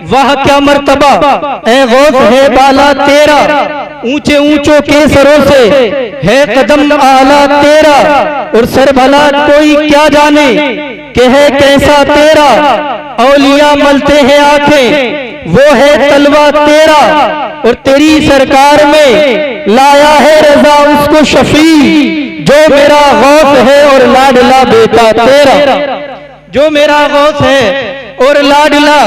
वह क्या मर्तबा ए गौस है बाला तेरा, ऊंचे ऊंचों के सरों से है कदम आला तेरा। और सर भला कोई क्या जाने कि है कैसा तेरा, औलिया मलते हैं आंखें वो है तलवा तेरा। और तेरी सरकार में लाया है रजा उसको शफी, जो मेरा गौस है और लाडला बेटा तेरा। जो मेरा गौस है और लाडला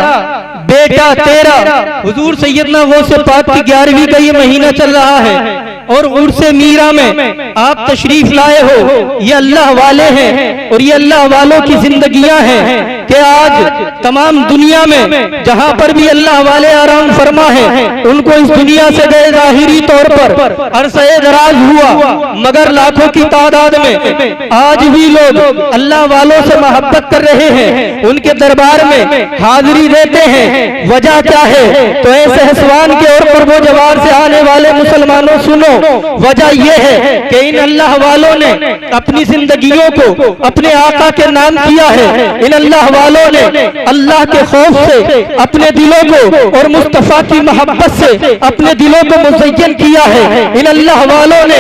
बेटा तेरा। हुजूर सैयदना गौस पाक की 11वीं का ये महीना चल रहा है और उर्से मीरा में आप तशरीफ लाए हो। ये अल्लाह वाले हैं और ये अल्लाह वालों की जिंदगियां हैं कि आज तमाम दुनिया में जहां पर भी अल्लाह वाले आराम फरमा है, उनको इस दुनिया से गए जाहिरी तौर पर अरसे दराज हुआ, मगर लाखों की तादाद में आज भी लोग अल्लाह वालों से मोहब्बत कर रहे हैं, उनके दरबार में हाजिरी देते हैं। वजह क्या है? तो ऐसे हसवान के और पर्वो जवार से आने वाले मुसलमानों सुनो, वजह यह है कि इन अल्लाह वालों ने अपनी जिंदगियों को अपने आका के नाम किया है। इन अल्लाह वालों ने अल्लाह के खौफ से अपने दिलों को और मुस्तफा की मोहब्बत से अपने दिलों को मुज़य्यन किया है। इन अल्लाह वालों ने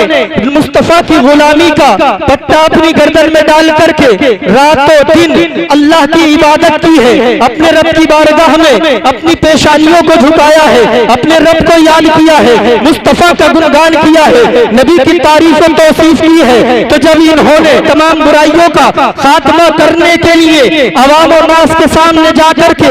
मुस्तफा की गुलामी का पट्टा अपनी गर्दन में डाल करके रातों दिन अल्लाह की इबादत की है, अपने रब की बारगाह में अपनी पेशानियों को झुकाया है, अपने रब को याद किया है, मुस्तफा का गुणगान किया है, नबी की तारीफ और तौसीफ की है। तो जब इन्होंने तमाम बुराइयों का खात्मा करने के लिए अवाम और नास के सामने जाकर के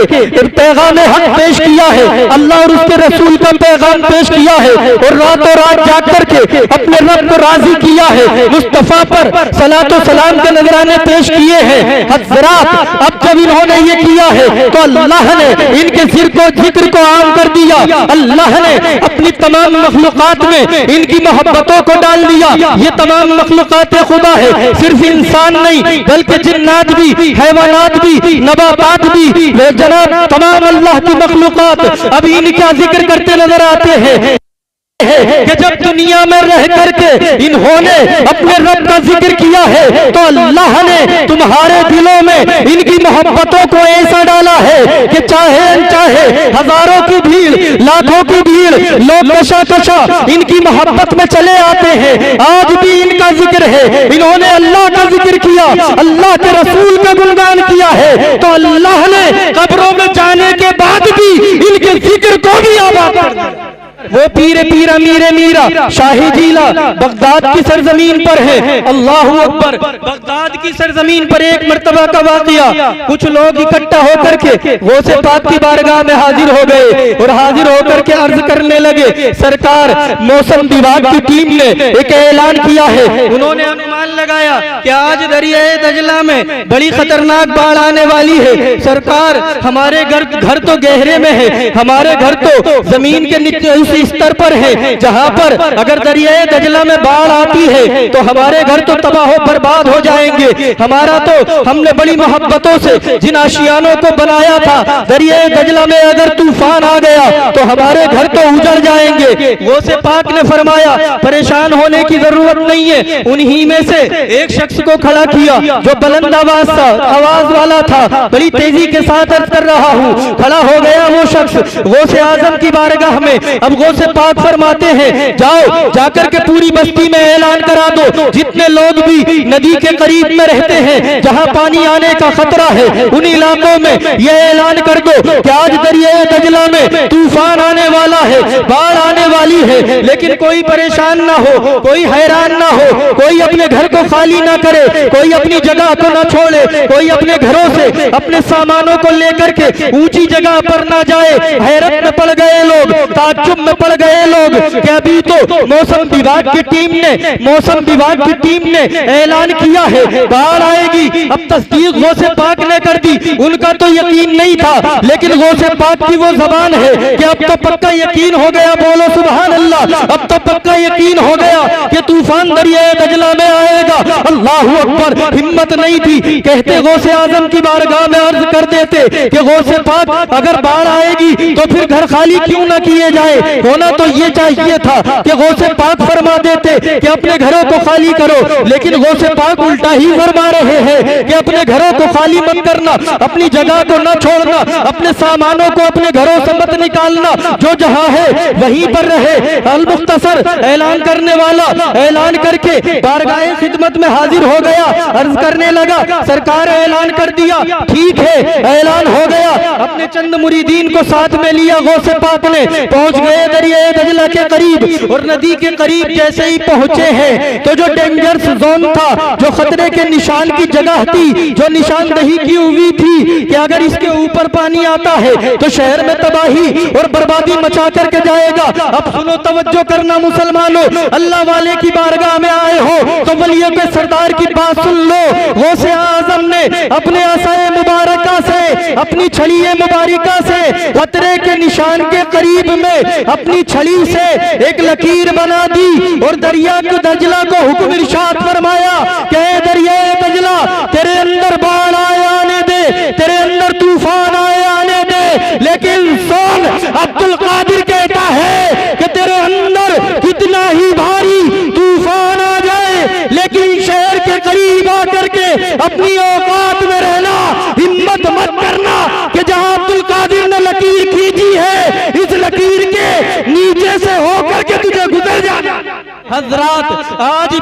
पैगाम हक पेश किया है, अल्लाह और उसके रसूल का पैगाम पेश किया है और रातों रात जाग करके अपने रब को राजी किया है, मुस्तफा पर सलातो सलाम के नजराने पेश किए हैं। हज़रात अब जब इन्होंने ये किया है तो अल्लाह ने इनके जिक्र को आम कर दिया, अल्लाह ने अपनी तमाम मखलूकात में इनकी मोहब्बतों को डाल दिया। ये तमाम मखलूकात खुदा है, सिर्फ इंसान नहीं बल्कि जिन्नात भी, हैवानात भी, नबातात भी, जनाब तमाम अल्लाह की मखलूकात अभी इनका जिक्र करते नजर आते हैं कि जब दुनिया में रह करके इन्होंने अपने रब का जिक्र किया है तो अल्लाह ने तुम्हारे दिलों में इनकी मोहब्बतों को ऐसा डाला है कि चाहे अनचाहे हजारों की भीड़, लाखों की भीड़, लोग कशा कशा इनकी मोहब्बत में चले आते हैं। आज भी इनका जिक्र है, इन्होंने अल्लाह का जिक्र किया, अल्लाह के रसूल का गुणगान किया है, तो अल्लाह ने कब्रों में जाने के बाद भी इनके जिक्र को भी आबाद कर दिया। वो पीरे पीरा मीरे मीरा शाही जीला बगदाद की सरजमीन पर है। अल्लाहू अकबर। बगदाद की सरजमीन पर एक मर्तबा का वाकया, कुछ लोग इकट्ठा होकर के गौसे पाक की बारगाह में हाजिर हो गए और हाजिर होकर के अर्ज करने लगे, सरकार मौसम विभाग की टीम ने एक ऐलान किया है, उन्होंने अनुमान लगाया कि आज दरियाए दजला में बड़ी खतरनाक बाढ़ आने वाली है। सरकार हमारे घर तो गहरे में है, हमारे घर तो जमीन के नीचे स्तर पर है, जहां पर अगर दरियाए दजला में बाढ़ आती है तो हमारे घर तो तबाह बर्बाद हो जाएंगे। हमारा तो हमने बड़ी मोहब्बतों से जिन आशियानों को बनाया था, दरियाए दजला में अगर तूफान आ गया तो हमारे घर तो उजड़ जाएंगे। गौसे पाक ने फरमाया परेशान होने की जरूरत नहीं है। उन्हीं में से एक शख्स को खड़ा किया जो बुलंद आवाज वाला था, बड़ी तेजी के साथ अर्ज कर रहा हूँ। खड़ा हो गया वो शख्स गौसे आजम की बारगाह में। अब गौसे पाक फरमाते हैं जाओ जाकर के पूरी बस्ती में ऐलान करा दो, जितने लोग भी नदी के करीब में रहते हैं जहां पानी आने का खतरा है, उन इलाकों में यह ऐलान कर दो कि आज दरियाए दजला में तूफान आने वाला है, बाढ़ आने वाली है। लेकिन कोई परेशान ना हो, कोई हैरान ना हो, कोई अपने घर को खाली ना करे, कोई अपनी जगह को ना छोड़े, कोई अपने घरों से अपने सामानों को लेकर के ऊंची जगह पर ना जाए। हैरत में पड़ गए लोग, ताज्जुब में पड़ गए लोग कि अभी तो मौसम विभाग की टीम ने ऐलान किया है बाढ़ आएगी। अब तस्दीक गौसे पाक ने कर दी, उनका तो यकीन नहीं था, लेकिन गौसे पाक की वो जबान है कि अब तो पक्का यकीन हो गया, बोलो सुभान अल्लाह, अब तो पक्का यकीन हो गया कि तूफान दरियाए दजला में आएगा। अल्लाहू अकबर। हिम्मत नहीं थी, कहते गौसे आजम की बारगाह में अर्ज कर देते कि गौसे पाक अगर बाढ़ आए आएगी तो फिर घर खाली क्यों ना किए जाए। होना तो ये चाहिए था कि गौसे पाक फरमा देते कि अपने घरों को खाली करो, लेकिन गौसे पाक उल्टा ही फरमा रहे हैं कि अपने घरों को खाली मत करना, अपनी जगह को न छोड़ना, अपने सामानों को अपने घरों से मत निकालना, जो जहां है वहीं पर रहे। अल मुख्तसर ऐलान करने वाला ऐलान करके बारगाहे खिदमत में हाजिर हो गया, अर्ज करने लगा सरकार ऐलान कर दिया, ठीक है ऐलान हो गया। अपने चंद मुरीदीन को साथ में लिया, गौसे पाक ने पहुंच गए दरिया दजला के करीब, और नदी के करीब जैसे ही पहुंचे हैं तो जो डेंजरस जोन था, जो खतरे के निशान की जगह थी, जो निशानदही की हुई थी कि अगर इसके ऊपर पानी आता है तो शहर में तबाही और बर्बादी मचा करके जाएगा। अब सुनो, तवज्जो करना मुसलमानों, अल्लाह वाले की बारगाह में आए हो तो वलियों के सरदार की बात सुन लो। गौसे आजम ने अपने असाए मुबारका से, अपनी छड़ी मुबारका से खतरे के निशान के करीब में अपनी छड़ी से एक लकीर बना दी और दरिया के दजला को हुक्म इरशाद फरमाया कि दरिया दजला तेरे अंदर बाढ़ आए आने दे, तेरे अंदर तूफान आए आने दे, लेकिन सुन अब्दुल कादिर कहता है कि तेरे अंदर कितना ही भारी तूफान आ जाए, लेकिन शहर के करीब आकर के अपनी औकात में रहना, हिम्मत मत करना कि जहां अब्दुल कादिर ने लकीर खींची है इस लकीर के नीचे से होकर के तुझे गुजर जाना। हजरात आज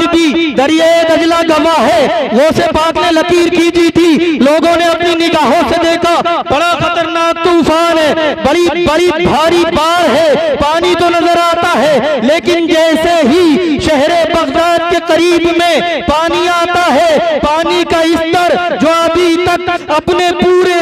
भी दरिया दजला गवाह है, गौसे पाक ने लकीर खींची थी, लोगों ने अपनी निगाहों से देखा, बड़ा खतरनाक तूफान है, बड़ी बड़ी भारी बाढ़ है, पानी तो नजर आता है, लेकिन जैसे ही शहरे बगदाद के करीब में पानी आता है, पानी का स्तर जो अभी तक अपने पूरे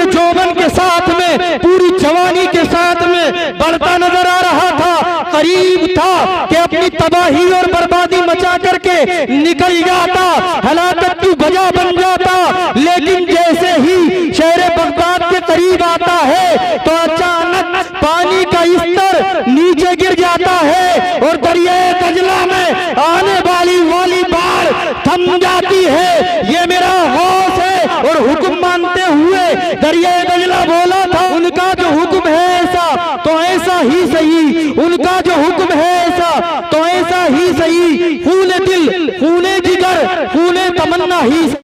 जौवन के साथ में, पूरी जवानी के साथ में बढ़ता नजर आ रहा था, करीब था कि अपनी तबाही और बर्बादी मचा करके निकल जाता, हलाकत की वजह बन जाता, लेकिन जैसे ही शहर बगदाद के करीब आता है तो अचानक पानी का स्तर नीचे गिर जाता है और दरिया दजला में आने वाली बाढ़ थम जाती है। ये मेरा गौस है और हुक्म मानते हुए दरिया दजला बोला था, उनका जो हुक्म है ऐसा तो ऐसा ही सही, उनका जो हुक्म है ऐसा तो ऐसा ही सही, खूने दिल खूने जिगर खूने तमन्ना ही